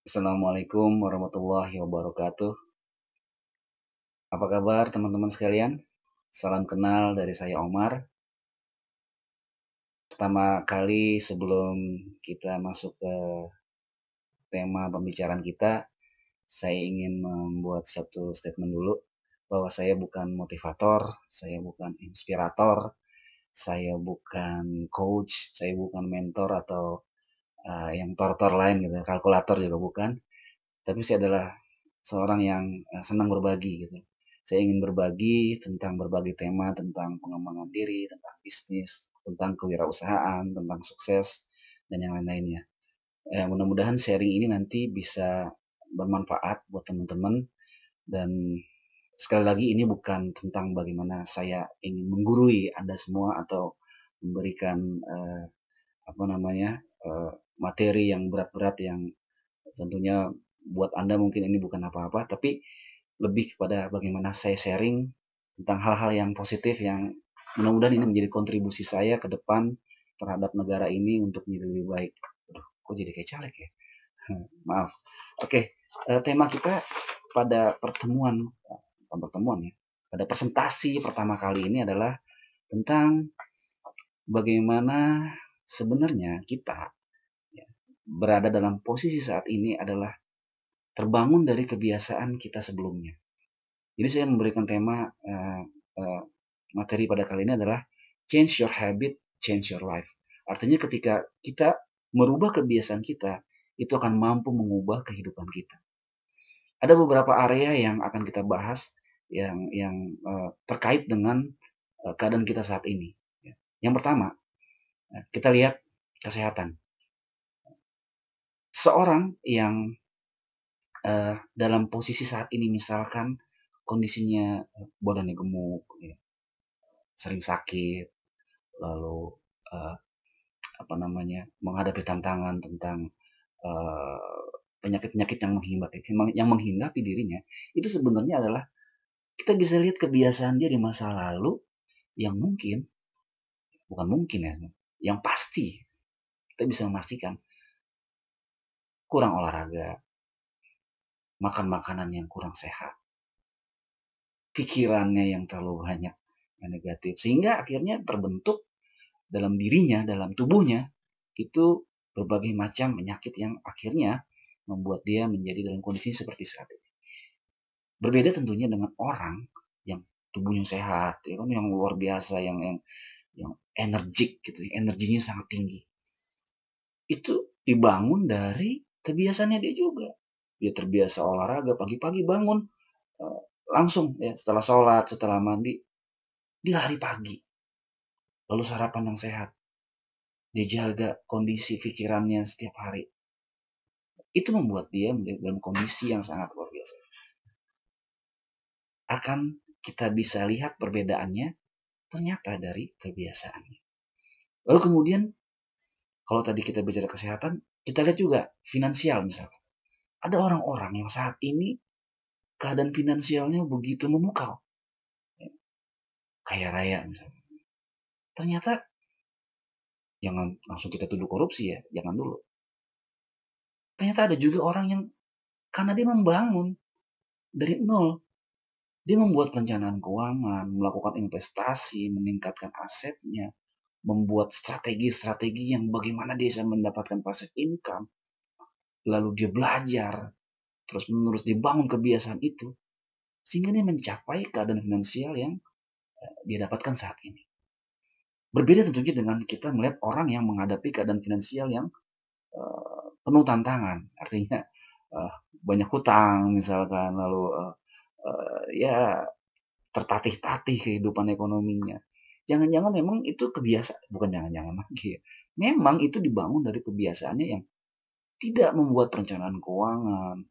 Assalamualaikum warahmatullahi wabarakatuh. Apa kabar teman-teman sekalian? Salam kenal dari saya Omar. Pertama kali sebelum kita masuk ke tema pembicaraan kita, saya ingin membuat satu statement dulu bahwa saya bukan motivator, saya bukan inspirator, saya bukan coach, saya bukan mentor atau yang tor-tor lain gitu, kalkulator juga bukan. Tapi saya adalah seorang yang senang berbagi gitu. Saya ingin berbagi tentang berbagai tema, tentang pengembangan diri, tentang bisnis, tentang kewirausahaan, tentang sukses, dan yang lain-lainnya. Mudah-mudahan sharing ini nanti bisa bermanfaat buat teman-teman, dan sekali lagi ini bukan tentang bagaimana saya ingin menggurui Anda semua atau memberikan apa namanya materi yang berat-berat yang tentunya buat Anda mungkin ini bukan apa-apa, tapi lebih kepada bagaimana saya sharing tentang hal-hal yang positif yang mudah-mudahan ini menjadi kontribusi saya ke depan terhadap negara ini untuk menjadi lebih baik. Aduh, kok jadi kayak caleg ya? Maaf. Oke, tema kita pada pertemuan ya, pada presentasi pertama kali ini adalah tentang bagaimana sebenarnya kita ya, berada dalam posisi saat ini adalah terbangun dari kebiasaan kita sebelumnya. Jadi saya memberikan tema materi pada kali ini adalah change your habit, change your life. Artinya ketika kita merubah kebiasaan kita, itu akan mampu mengubah kehidupan kita. Ada beberapa area yang akan kita bahas yang terkait dengan keadaan kita saat ini. Yang pertama, kita lihat kesehatan. Seorang yang dalam posisi saat ini misalkan kondisinya badannya gemuk, sering sakit, lalu menghadapi tantangan tentang penyakit-penyakit yang menghinggapi dirinya, itu sebenarnya adalah kita bisa lihat kebiasaan dia di masa lalu yang yang pasti kita bisa memastikan kurang olahraga, makan makanan yang kurang sehat, pikirannya yang terlalu banyak yang negatif, sehingga akhirnya terbentuk dalam dirinya, dalam tubuhnya itu berbagai macam penyakit yang akhirnya membuat dia menjadi dalam kondisi seperti saat ini. Berbeda tentunya dengan orang yang tubuhnya sehat, ya kan, yang luar biasa, yang energik gitu, energinya sangat tinggi. Itu dibangun dari kebiasaannya dia juga. Dia terbiasa olahraga, pagi-pagi bangun langsung ya, setelah sholat, setelah mandi, dia lari pagi. Lalu sarapan yang sehat. Dia jaga kondisi pikirannya setiap hari. Itu membuat dia menjadi dalam kondisi yang sangat luar biasa. Akan kita bisa lihat perbedaannya ternyata dari kebiasaannya. Lalu kemudian kalau tadi kita bicara kesehatan, kita lihat juga finansial misalkan. Ada orang-orang yang saat ini keadaan finansialnya begitu memukau. Kaya raya misalkan. Ternyata jangan langsung kita tuduh korupsi ya, jangan dulu. Ternyata ada juga orang yang karena dia membangun dari nol, dia membuat perencanaan keuangan, melakukan investasi, meningkatkan asetnya, membuat strategi-strategi yang bagaimana dia bisa mendapatkan passive income. Lalu dia belajar, terus menerus dibangun kebiasaan itu, sehingga dia mencapai keadaan finansial yang dia dapatkan saat ini. Berbeda tentunya dengan kita melihat orang yang menghadapi keadaan finansial yang penuh tantangan, artinya banyak hutang misalkan, lalu ya tertatih-tatih kehidupan ekonominya. Jangan-jangan memang itu kebiasaan, bukan jangan-jangan lagi ya. Memang itu dibangun dari kebiasaannya yang tidak membuat perencanaan keuangan,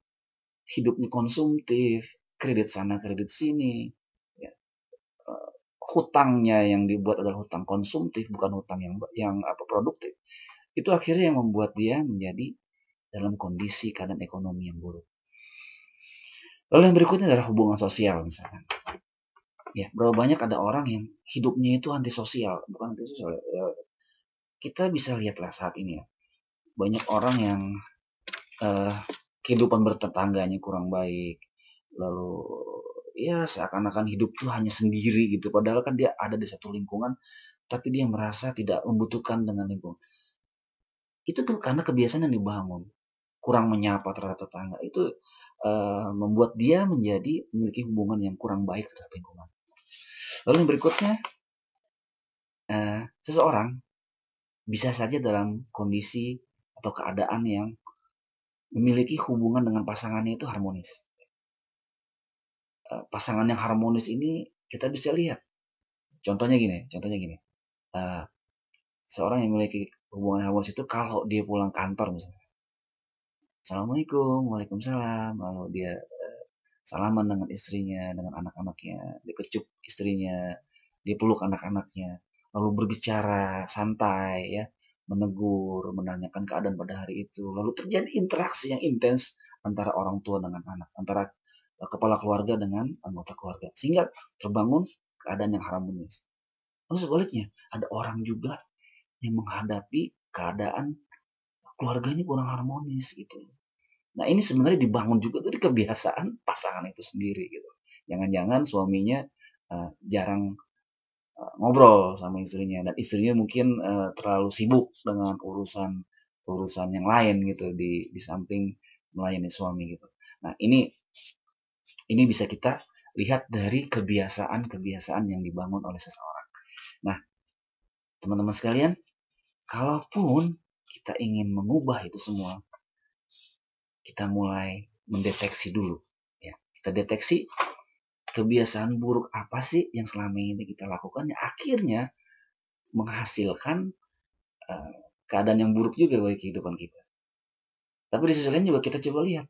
hidupnya konsumtif, kredit sana kredit sini, ya. Hutangnya yang dibuat adalah hutang konsumtif, bukan hutang yang produktif. Itu akhirnya yang membuat dia menjadi dalam kondisi keadaan ekonomi yang buruk. Lalu yang berikutnya adalah hubungan sosial misalkan. Ya, berapa banyak ada orang yang hidupnya itu antisosial, bukan antisosial. Ya, kita bisa lihatlah saat ini ya, banyak orang yang kehidupan bertetangganya kurang baik, lalu ya seakan-akan hidup tuh hanya sendiri gitu, padahal kan dia ada di satu lingkungan, tapi dia merasa tidak membutuhkan dengan lingkungan. Itu tuh karena kebiasaan yang dibangun, kurang menyapa terhadap tetangga itu membuat dia menjadi memiliki hubungan yang kurang baik terhadap lingkungan. Lalu yang berikutnya, seseorang bisa saja dalam kondisi atau keadaan yang memiliki hubungan dengan pasangannya itu harmonis. Pasangan yang harmonis ini kita bisa lihat. Contohnya gini. Uh, Seorang yang memiliki hubungan harmonis itu kalau dia pulang kantor misalnya, Assalamualaikum, Waalaikumsalam, lalu dia salaman dengan istrinya, dengan anak-anaknya, dia kecup istrinya, dia peluk anak-anaknya, lalu berbicara santai ya, menegur, menanyakan keadaan pada hari itu, lalu terjadi interaksi yang intens antara orang tua dengan anak, antara kepala keluarga dengan anggota keluarga, sehingga terbangun keadaan yang harmonis. Lalu sebaliknya, ada orang juga yang menghadapi keadaan keluarganya kurang harmonis gitu. Nah ini sebenarnya dibangun juga dari kebiasaan pasangan itu sendiri gitu. Jangan-jangan suaminya jarang ngobrol sama istrinya dan istrinya mungkin terlalu sibuk dengan urusan yang lain gitu di samping melayani suami gitu. Nah ini bisa kita lihat dari kebiasaan-kebiasaan yang dibangun oleh seseorang. Nah teman-teman sekalian, kalaupun kita ingin mengubah itu semua, kita mulai mendeteksi dulu. Ya, kita deteksi kebiasaan buruk apa sih yang selama ini kita lakukan yang akhirnya menghasilkan keadaan yang buruk juga bagi kehidupan kita. Tapi di sisi lain juga kita coba lihat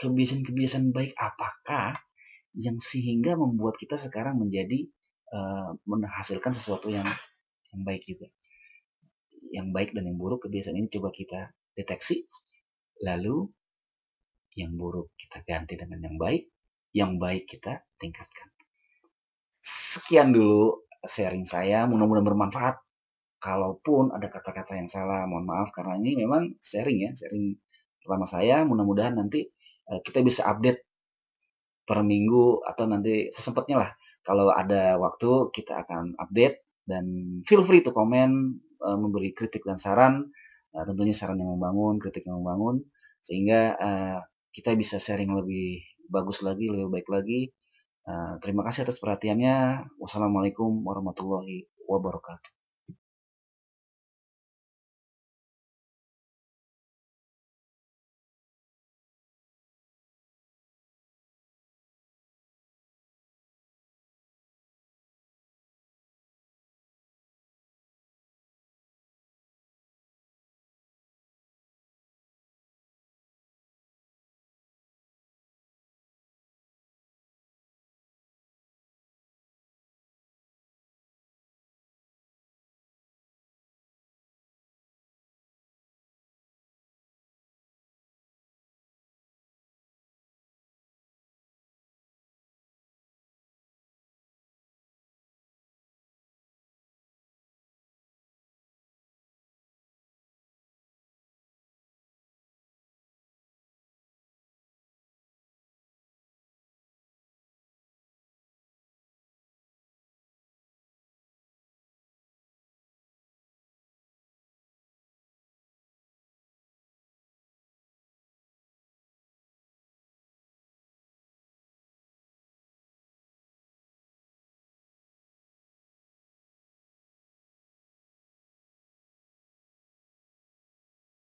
kebiasaan-kebiasaan baik apakah yang sehingga membuat kita sekarang menjadi menghasilkan sesuatu yang baik juga. Yang baik dan yang buruk kebiasaan ini coba kita deteksi, lalu yang buruk kita ganti dengan yang baik kita tingkatkan. Sekian dulu sharing saya, mudah-mudahan bermanfaat. Kalaupun ada kata-kata yang salah, mohon maaf karena ini memang sharing pertama saya. Mudah-mudahan nanti kita bisa update per minggu atau nanti sesempatnya lah. Kalau ada waktu kita akan update dan feel free to komen, memberi kritik dan saran, tentunya saran yang membangun, kritik yang membangun, sehingga kita bisa sharing lebih bagus lagi, lebih baik lagi. Terima kasih atas perhatiannya. Wassalamualaikum warahmatullahi wabarakatuh.